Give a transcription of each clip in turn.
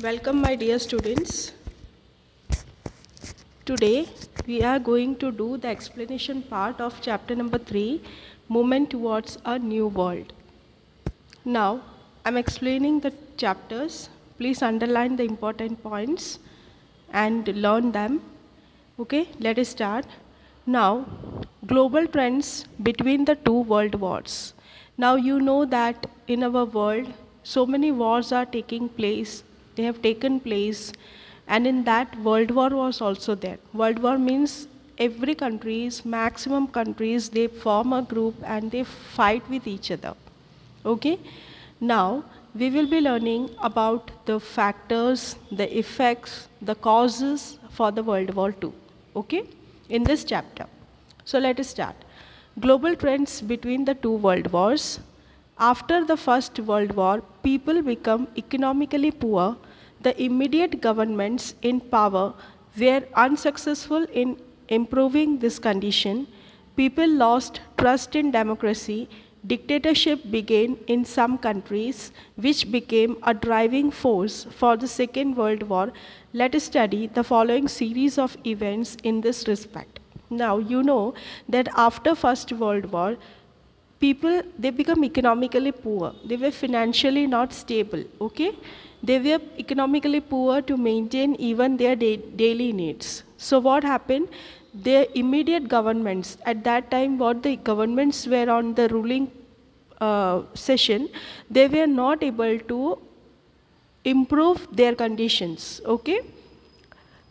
Welcome my dear students. Today we are going to do the explanation part of chapter number 3, Movement Towards a New World. Now I am explaining the chapters. Please underline the important points and learn them. Okay, let us start. Now, global trends between the two world wars. Now you know that in our world so many wars are taking place. They have taken place, and in that world war was also there. World war means every countries, maximum countries, they form a group and they fight with each other. Okay, now we will be learning about the factors, the effects, the causes for the World War II. Okay, in this chapter. So let us start. Global trends between the two world wars. After the First World War, people become economically poor. The immediate governments in power were unsuccessful in improving this condition. People lost trust in democracy. Dictatorship began in some countries, which became a driving force for the Second World War. Let us study the following series of events in this respect. Now, you know that after First World War, people, they become economically poor. They were financially not stable, okay? They were economically poor to maintain even their daily needs. So what happened? Their immediate governments, at that time what the governments were on the ruling session, they were not able to improve their conditions, okay?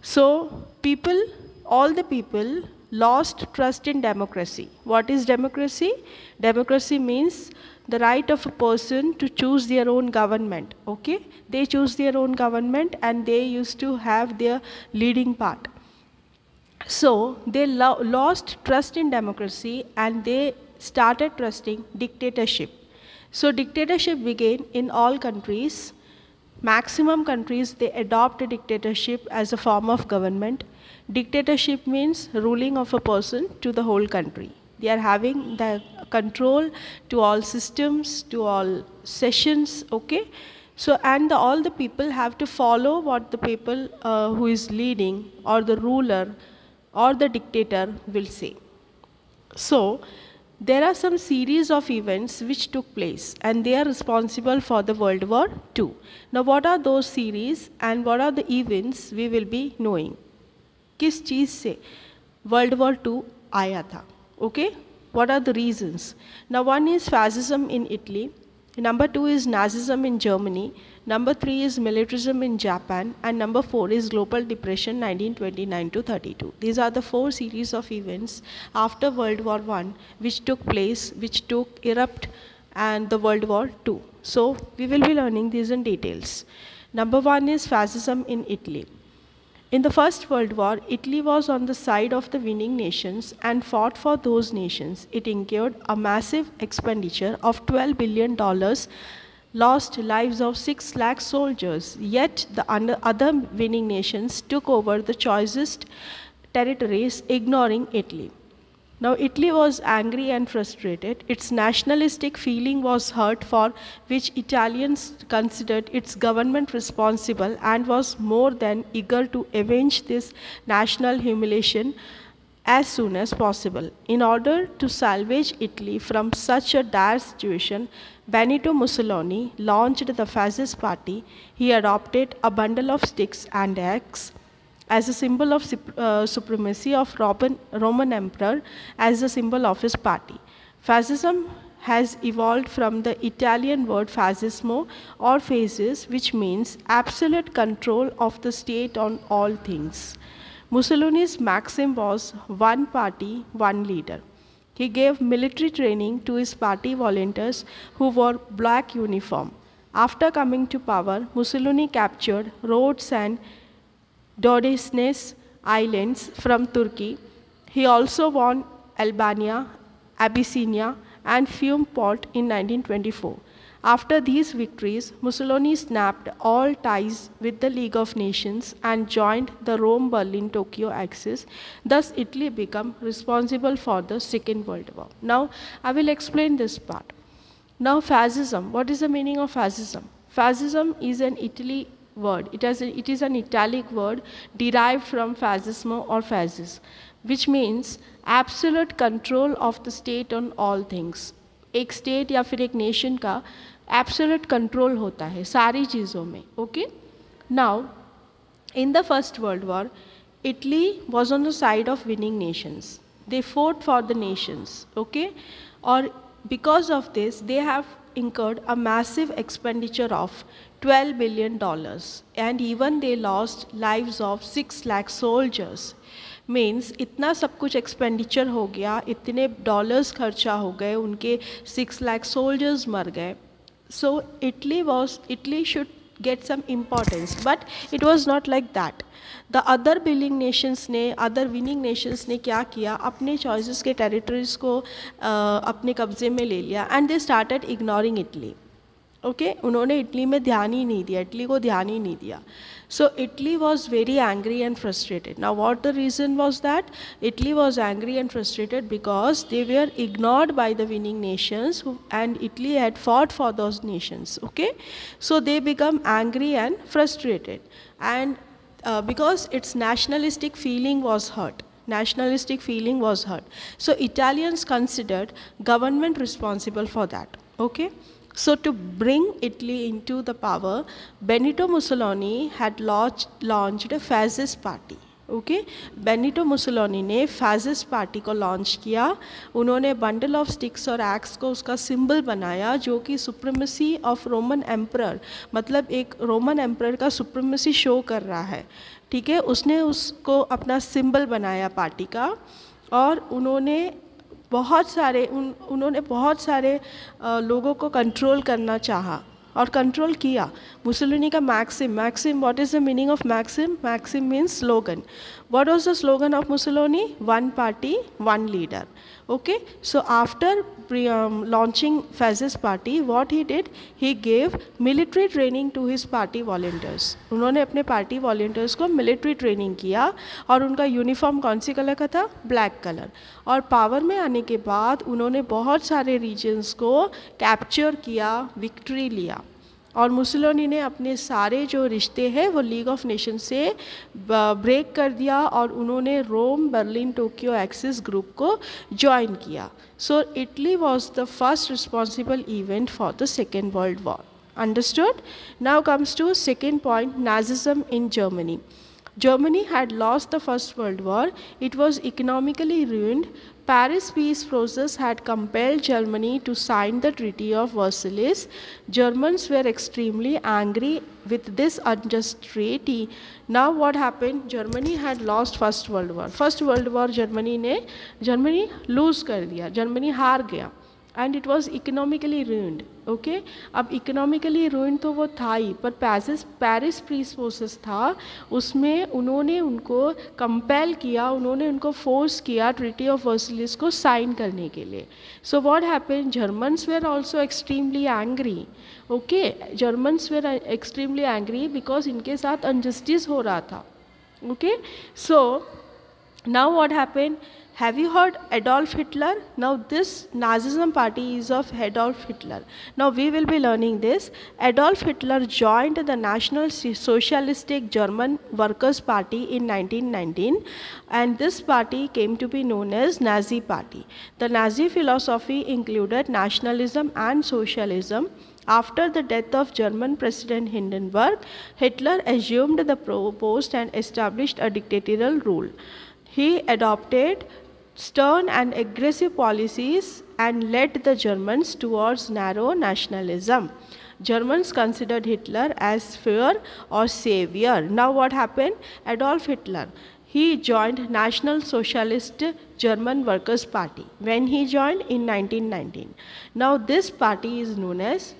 So people, all the people lost trust in democracy. What is democracy? Democracy means the right of a person to choose their own government, okay? They choose their own government and they used to have their leading part. So they lost trust in democracy and they started trusting dictatorship. So dictatorship began in all countries. Maximum countries, they adopt a dictatorship as a form of government. Dictatorship means ruling of a person to the whole country. They are having the control to all systems, to all sessions, okay? So, and all the people have to follow what the people who is leading or the ruler or the dictator will say. So, there are some series of events which took place and they are responsible for the World War II. Now, what are those series and what are the events we will be knowing? किस चीज़ से World War II आया था? Okay? What are the reasons? Now, one is fascism in Italy. Number 2 is Nazism in Germany. Number 3 is militarism in Japan. And number 4 is global depression 1929 to 32. These are the 4 series of events after World War I which took place, which took erupt and the World War II. So we will be learning these in details. Number 1 is fascism in Italy. In the First World War, Italy was on the side of the winning nations and fought for those nations. It incurred a massive expenditure of $12 billion, lost lives of 6 lakh soldiers. Yet the other winning nations took over the choicest territories, ignoring Italy. Now, Italy was angry and frustrated. Its nationalistic feeling was hurt, for which Italians considered its government responsible and was more than eager to avenge this national humiliation as soon as possible. In order to salvage Italy from such a dire situation, Benito Mussolini launched the Fascist Party. He adopted a bundle of sticks and eggs as a symbol of supremacy of Roman emperor as a symbol of his party. Fascism has evolved from the Italian word fascismo or phases, which means absolute control of the state on all things. Mussolini's maxim was one party, one leader. He gave military training to his party volunteers who wore black uniform. After coming to power, Mussolini captured Rhodes and Dodecanese Islands from Turkey. He also won Albania, Abyssinia, and Fiume Port in 1924. After these victories, Mussolini snapped all ties with the League of Nations and joined the Rome-Berlin-Tokyo axis. Thus, Italy became responsible for the Second World War. Now, I will explain this part. Now, fascism. What is the meaning of fascism? Fascism is an Italy word. It is an italic word derived from fascismo or fascis, which means absolute control of the state on all things. एक state या फिर एक nation का absolute control होता है सारी चीज़ों में. Okay? Now, in the First World War, Italy was on the side of winning nations. They fought for the nations. Okay? Or because of this, they have incurred a massive expenditure of $12 billion, and even they lost lives of 6 lakh soldiers. Means इतना सब कुछ expenditure हो गया, इतने dollars खर्चा हो गए, उनके 6 लाख सोल्जर्स मर गए. So Italy should get some importance, but it was not like that. The other winning nations ने क्या किया, अपने choices के territories को अपने कब्जे में ले लिया, and they started ignoring Italy. Okay, उन्होंने इटली में ध्यान ही नहीं दिया, इटली को ध्यान ही नहीं दिया. So Italy was very angry and frustrated. Now what the reason was that? Italy was angry and frustrated because they were ignored by the winning nations and Italy had fought for those nations. Okay, so they become angry and frustrated, and because its nationalistic feeling was hurt. So Italians considered government responsible for that. Okay. So to bring Italy into the power, Benito Mussolini had launched a fascist party. Okay, Benito Mussolini ने fascist party को launch किया. उन्होंने bundle of sticks और x को उसका symbol बनाया, जो कि सुप्रीमेसी ऑफ रोमन एम्परर, मतलब एक रोमन एम्परर का सुप्रीमेसी शो कर रहा है. ठीक है, उसने उसको अपना सिंबल बनाया पार्टी का, और उन्होंने बहुत सारे लोगों को कंट्रोल करना चाहा और कंट्रोल किया. मुसोलिनी का maxim, what is the meaning of maxim? Maxim means slogan. What was the slogan of Mussolini? One party one leader. Okay, so after launching fascist party, what he did, he gave military training to his party volunteers. उन्होंने अपने party volunteers को military training किया, और उनका uniform कौन सी colour का था? Black color. और power में आने के बाद उन्होंने बहुत सारे regions को capture किया, victory लिया. और मुसोलिनी ने अपने सारे जो रिश्ते हैं वो लीग ऑफ नेशन से ब्रेक कर दिया, और उन्होंने Rome, Berlin, Tokyo axis group को ज्वाइन किया. So Italy was the first responsible event for the second world war. Understood? Now comes to second point, Nazism in Germany. Germany had lost the First World War. It was economically ruined. Paris peace process had compelled Germany to sign the Treaty of Versailles. Germans were extremely angry with this unjust treaty. Now what happened? Germany had lost First World War. First World War Germany lose कर दिया, Germany हार गया. And it was economically ruined. Okay, अब economically ruined तो वो था ही, पर Paris peace process था, उसमें उन्होंने उनको compel किया, उन्होंने उनको force किया Treaty of Versailles को sign करने के लिए. So what happened? Germans were also extremely angry. Okay, Germans were extremely angry because इनके साथ injustice हो रहा था. Okay, so now what happened? Have you heard Adolf Hitler? Now this Nazism party is of Adolf Hitler. Now we will be learning this. Adolf Hitler joined the National Socialistic German Workers' Party in 1919, and this party came to be known as Nazi Party. The Nazi philosophy included nationalism and socialism. After the death of German President Hindenburg, Hitler assumed the post and established a dictatorial rule. He adopted stern and aggressive policies and led the Germans towards narrow nationalism. Germans considered Hitler as fear or savior. Now what happened? Adolf Hitler, he joined National Socialist German Workers' Party. When he joined? In 1919. Now this party is known as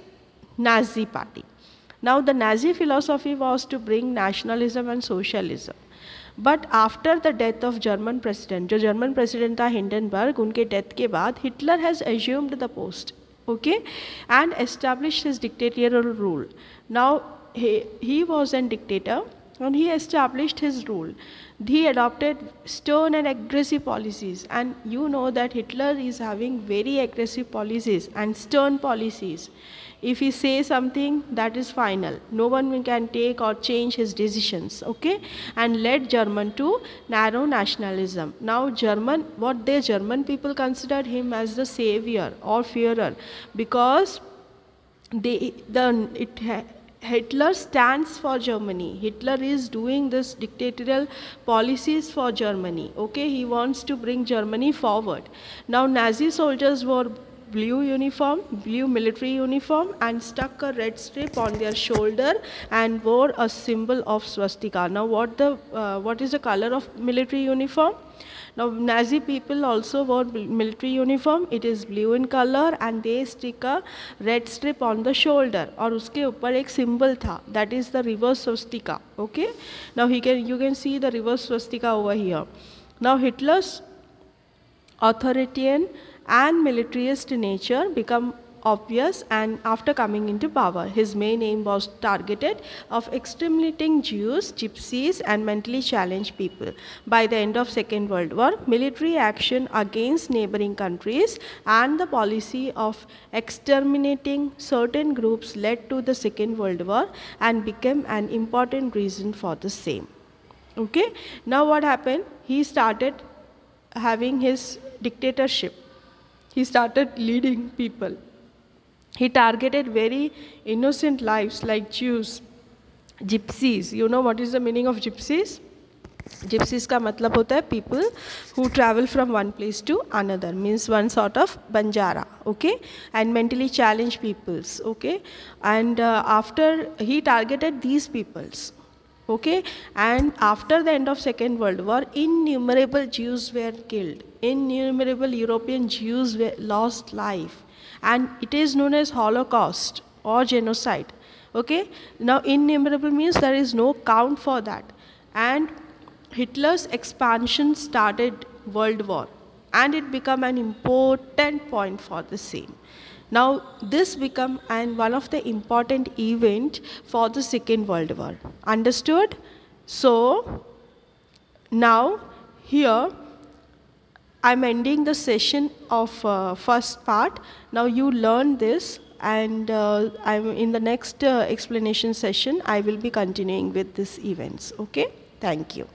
Nazi Party. Now the Nazi philosophy was to bring nationalism and socialism. But after the death of German president, जो German president था Hindenburg, उनके death के बाद Hitler has assumed the post, okay, and established his dictatorial rule. Now he was a dictator and he established his rule. He adopted stern and aggressive policies, and you know that Hitler is having very aggressive policies and stern policies. If he says something, that is final. No one can take or change his decisions, okay? And led German to narrow nationalism. Now German people considered him as the savior or Führer, because Hitler stands for Germany. Hitler is doing this dictatorial policies for Germany. Okay, he wants to bring Germany forward. Now Nazi soldiers wore blue military uniform, and stuck a red strip on their shoulder and wore a symbol of swastika. Now what is the color of military uniform? Now Nazi people also wore military uniform. It is blue in color, and they stick a red strip on the shoulder, और उसके ऊपर एक symbol था, that is the reverse swastika. Okay, now you can see the reverse swastika over here. Now Hitler's authoritarian and militarist nature become obvious, and after coming into power, his main aim was targeted of exterminating Jews, Gypsies, and mentally challenged people. By the end of Second World War, military action against neighboring countries and the policy of exterminating certain groups led to the Second World War and became an important reason for the same. Okay, now what happened? He started having his dictatorship. He started leading people. He targeted very innocent lives like Jews, Gypsies. You know what is the meaning of Gypsies? Gypsies का मतलब होता है people who travel from one place to another, means one sort of Banjara, okay? And mentally challenged peoples, okay? And after he targeted these peoples, okay? And after the end of Second World War, innumerable Jews were killed. Innumerable European Jews lost life, and it is known as Holocaust or genocide. Okay, now innumerable means there is no count for that. And Hitler's expansion started World War, and it became an important point for the same. Now this became one of the important event for the Second World War. Understood? So now here I'm ending the session of first part. Now you learn this, and I'm in the next explanation session I will be continuing with these events. Okay, thank you.